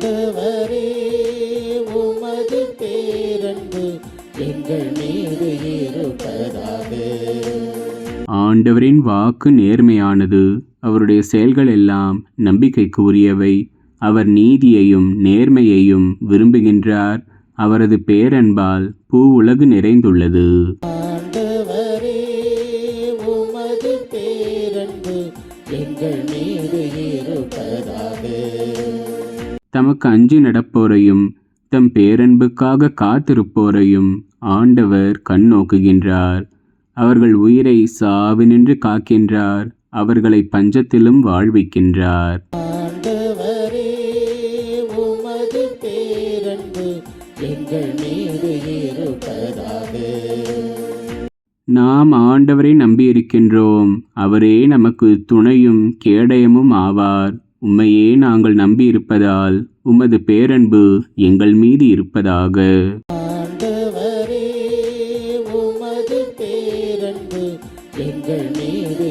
ஆண்டவரே உமது பேரன்பு எங்கள் மீது இருப்பதாக. ஆண்டவரின் வாக்கு நேர்மையானது, அவருடைய செயல்கள் எல்லாம் நம்பிக்கைக்கு உரியவை. அவர் நீதியையும் நேர்மையையும் விரும்புகின்றார். அவரது பேரன்பால் பூவுலகு நிறைந்துள்ளது. ஆண்டவரே உமது பேரன்பு எங்கள் மீது இருப்பதாக. தமக்கு அஞ்சி நடப்போரையும் தம் பேரன்புக்காக காத்திருப்போரையும் ஆண்டவர் கண்ணோக்குகின்றார். அவர்கள் உயிரை சாவினின்று காக்கின்றார். அவர்களை பஞ்சத்திலும் வாழ்விக்கின்றார். ஆண்டவரே உமது பேரன்பு எங்கள் மீது இருப்பதாக. நாம் ஆண்டவரை நம்பியிருக்கின்றோம். அவரே நமக்கு துணையும் கேடயமும் ஆவார். உம்மையே நாங்கள் நம்பியிருப்பதால் உமது பேரன்பு எங்கள் மீது இருப்பதாக. ஆண்டவரே உமது பேரன்பு எங்கள் மீது